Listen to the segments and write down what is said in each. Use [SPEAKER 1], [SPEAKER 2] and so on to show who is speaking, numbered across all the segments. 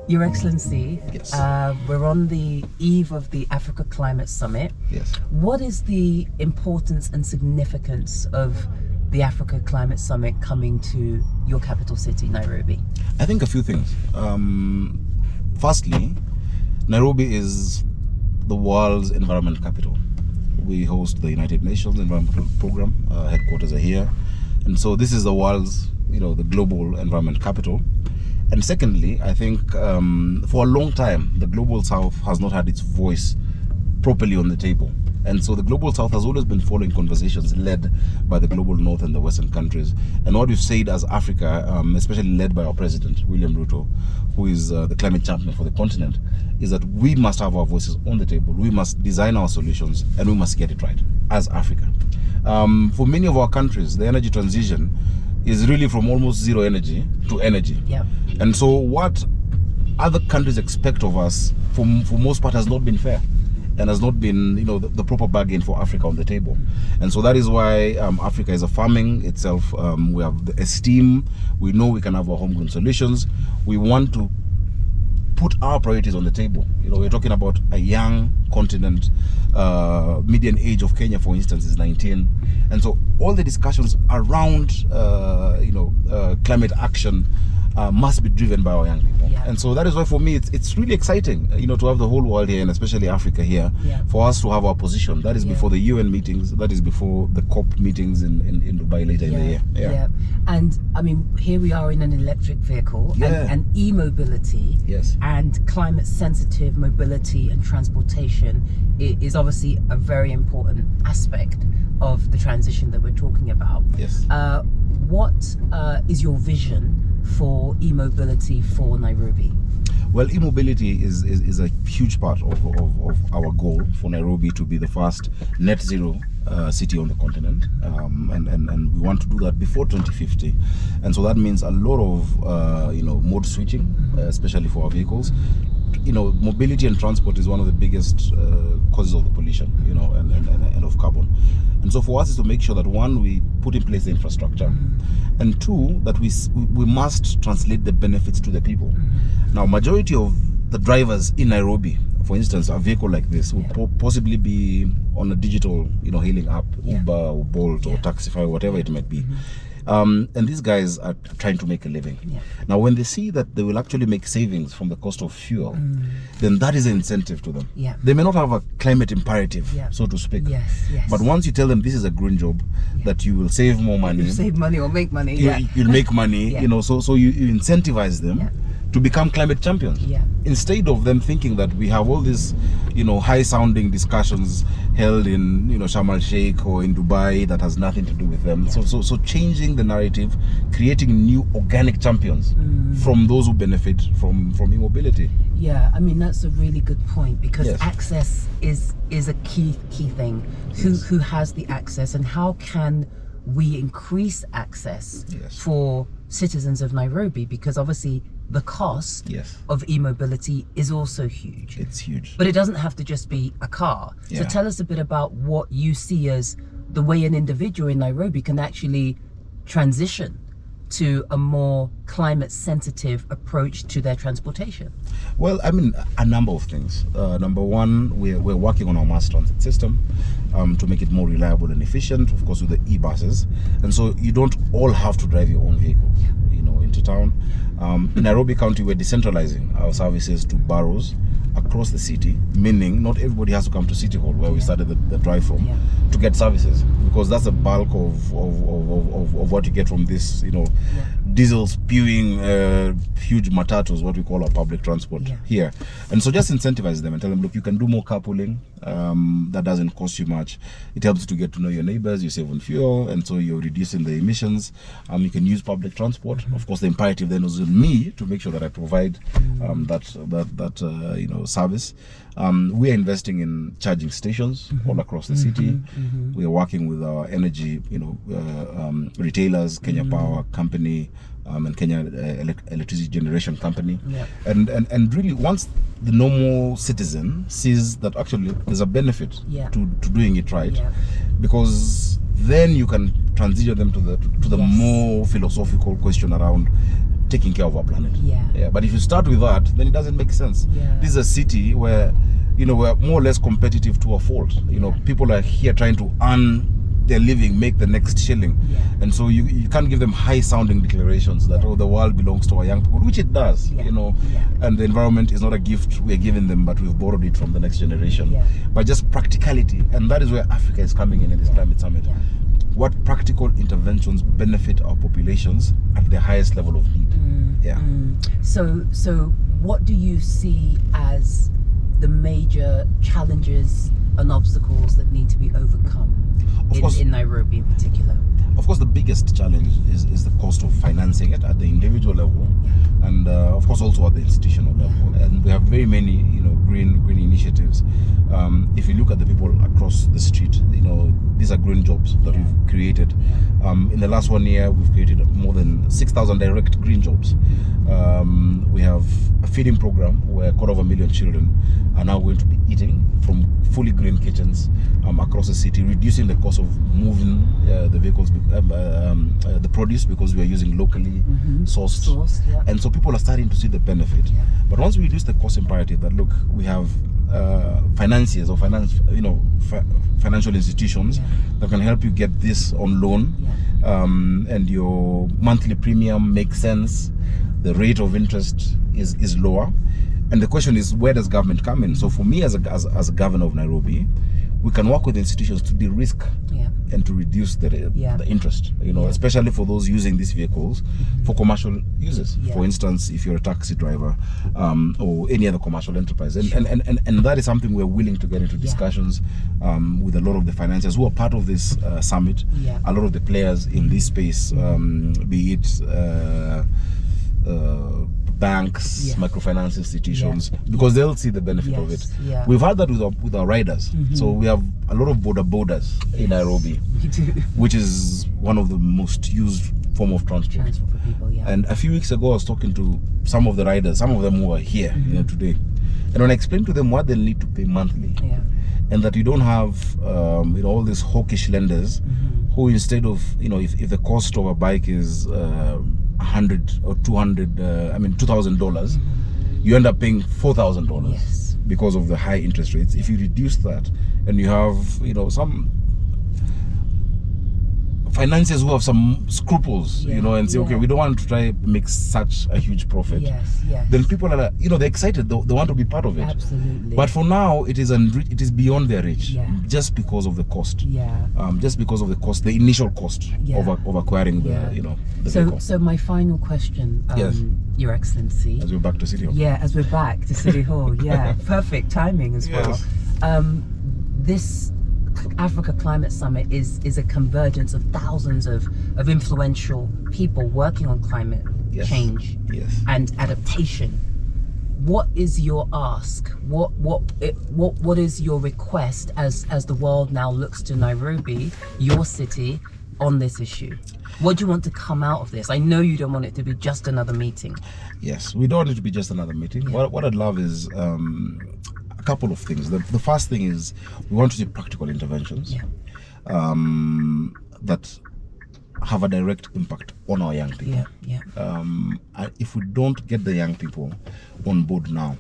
[SPEAKER 1] Your Excellency,
[SPEAKER 2] Yes.
[SPEAKER 1] We're on the eve of the Africa Climate Summit.
[SPEAKER 2] Yes.
[SPEAKER 1] What is the importance and significance of the Africa Climate Summit coming to your capital city, Nairobi?
[SPEAKER 2] I think a few things. Firstly, Nairobi is the world's environment capital. We host the United Nations Environmental Program. Headquarters are here. And so this is the world's, the global environment capital. And secondly, I think for a long time, the Global South has not had its voice properly on the table. And so the Global South has always been following conversations led by the Global North and the Western countries. And what we've said as Africa, especially led by our president, William Ruto, who is the climate champion for the continent, is that we must have our voices on the table. We must design our solutions and we must get it right as Africa. For many of our countries, the energy transition is really from almost zero energy to energy.
[SPEAKER 1] Yeah.
[SPEAKER 2] And so what other countries expect of us, for most part, has not been fair and has not been, the proper bargain for Africa on the table. And so that is why Africa is affirming itself. We have the esteem. We know we can have our homegrown solutions. We want to put our priorities on the table. We're talking about a young continent. Median age of Kenya, for instance, is 19. And so all the discussions around, climate action must be driven by our young people.
[SPEAKER 1] Yeah.
[SPEAKER 2] And so that is why for me it's really exciting, to have the whole world here and especially Africa here, for us to have our position. That is before the UN meetings, that is before the COP meetings in Dubai later in the year.
[SPEAKER 1] Yeah. And I mean, here we are in an electric vehicle and e-mobility and climate sensitive mobility and transportation is obviously a very important aspect of the transition that we're talking about.
[SPEAKER 2] Yes.
[SPEAKER 1] What is your vision for e-mobility for Nairobi?
[SPEAKER 2] Well, e-mobility is a huge part of our goal for Nairobi to be the first net zero city on the continent, and we want to do that before 2050. And so that means a lot of mode switching, especially for our vehicles. Mobility and transport is one of the biggest causes of the pollution, and of carbon. And so for us is to make sure that one, we put in place the infrastructure, and two, that we must translate the benefits to the people. Now, majority of the drivers in Nairobi, for instance, a vehicle like this will possibly be on a digital, hailing app, Uber or Bolt or Taxify, or whatever it might be. And these guys are trying to make a living. Now, when they see that they will actually make savings from the cost of fuel, then that is an incentive to them. They may not have a climate imperative, so to speak. But once you tell them this is a green job, that you will save more money.
[SPEAKER 1] You save money or make money.
[SPEAKER 2] You'll make money, so you incentivize them to become climate champions. Instead of them thinking that we have all these, high-sounding discussions held in, Sharm el-Sheikh or in Dubai that has nothing to do with them. So changing the narrative, creating new organic champions from those who benefit from e-mobility.
[SPEAKER 1] Yeah, I mean, that's a really good point, because access is a key thing. Who has the access, and how can we increase access for citizens of Nairobi? Because obviously the cost of e-mobility is also huge.
[SPEAKER 2] It's huge.
[SPEAKER 1] But it doesn't have to just be a car. So tell us a bit about what you see as the way an individual in Nairobi can actually transition to a more climate sensitive approach to their transportation.
[SPEAKER 2] Well, I mean, a number of things. Number one, we're working on our mass transit system to make it more reliable and efficient, of course, with the e-buses. And so you don't all have to drive your own vehicles, into town. In Nairobi County, we're decentralizing our services to boroughs across the city, meaning not everybody has to come to City Hall, where we started the drive from, to get services, because that's the bulk of what you get from this, diesel spewing huge matatus, what we call our public transport here. And so just incentivize them and tell them, look, you can do more carpooling. That doesn't cost you much. It helps you to get to know your neighbors. You save on fuel, and so you're reducing the emissions. You can use public transport. Of course, the imperative then is on me to make sure that I provide that service. We are investing in charging stations all across the city. We are working with our energy, retailers, Kenya Power Company, and Kenya Electricity Generation Company. And really, once the normal citizen sees that actually there's a benefit to doing it right, because then you can transition them to the more philosophical question around taking care of our planet.
[SPEAKER 1] Yeah.
[SPEAKER 2] But if you start with that, then it doesn't make sense. This is a city where, you know, we're more or less competitive to a fault. You know, people are here trying to earn their living, make the next shilling. And so you can't give them high sounding declarations that, oh, the world belongs to our young people, which it does, you know, and the environment is not a gift we're giving them, but we've borrowed it from the next generation. But just practicality, and that is where Africa is coming in this climate summit. What practical interventions benefit our populations at the highest level of need?
[SPEAKER 1] So what do you see as the major challenges and obstacles that need to be overcome in Nairobi in particular?
[SPEAKER 2] Of course, the biggest challenge is the cost of financing it at the individual level, and of course also at the institutional level. And we have very many, you know, green initiatives. If you look at the people across the street, you know, these are green jobs that we've created. In the last 1 year, we've created more than 6,000 direct green jobs. We have a feeding program where 250,000 children are now going to be eating from fully green kitchens across the city, reducing the cost of moving the vehicles, the produce, because we are using locally sourced. And so people are starting to see the benefit. But once we reduce the cost imperative, that look, we have financiers or financial institutions that can help you get this on loan, and your monthly premium makes sense, the rate of interest is lower, and the question is, where does government come in? So for me as a governor of Nairobi, we can work with institutions to de-risk and to reduce the interest, you know, especially for those using these vehicles for commercial uses. For instance, if you're a taxi driver or any other commercial enterprise, and that is something we're willing to get into discussions with a lot of the financiers who are part of this summit, a lot of the players in this space, be it banks, microfinance institutions, because they'll see the benefit of it. We've had that with our riders. So we have a lot of borders in Nairobi, which is one of the most used form of transport for people. And a few weeks ago, I was talking to some of the riders, some of them who are here today, and when I explained to them what they'll need to pay monthly, and that you don't have all these hawkish lenders who, instead of, if the cost of a bike is $100 or $2,000, you end up paying $4,000 because of the high interest rates. If you reduce that, and you have some financiers who have some scruples, and say, okay, we don't want to try make such a huge profit. Then people are, they're excited. They want to be part of it.
[SPEAKER 1] Absolutely.
[SPEAKER 2] But for now, it is beyond their reach, just because of the cost. Just because of the cost, the initial cost of acquiring the vehicle. So my final question, Your Excellency. As we're back to City Hall. As we're back to City Hall. Perfect timing as well. This Africa Climate Summit is a convergence of thousands of influential people working on climate change and adaptation. What is your ask? What is your request as the world now looks to Nairobi, your city, on this issue? What do you want to come out of this? I know you don't want it to be just another meeting. Yes, we don't want it to be just another meeting. What I'd love is a couple of things. The first thing is we want to see practical interventions that have a direct impact on our young people. If we don't get the young people on board now,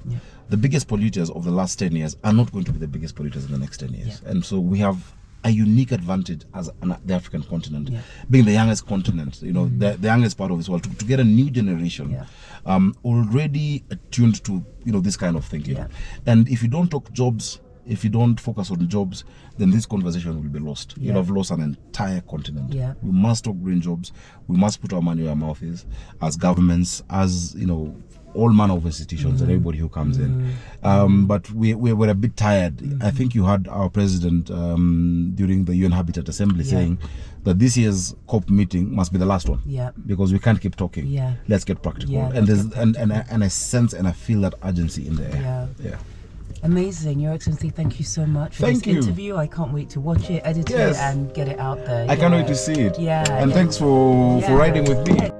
[SPEAKER 2] the biggest polluters of the last 10 years are not going to be the biggest polluters in the next 10 years. And so we have a unique advantage as the African continent, being the youngest continent, the youngest part of this world, to get a new generation already attuned to this kind of thinking. And if you don't talk jobs, if you don't focus on jobs, then this conversation will be lost. You'll have lost an entire continent. We must talk green jobs. We must put our money where our mouth is, as governments, as all manner of institutions and everybody who comes in. But we're a bit tired. I think you heard our president during the UN Habitat Assembly saying that this year's COP meeting must be the last one. Because we can't keep talking. Let's get practical. And there's and I sense and I feel that urgency in the air. Amazing, Your Excellency. Thank you so much for this interview. I can't wait to watch it, edit it, and get it out there. I can't wait to see it. And thanks for riding with me.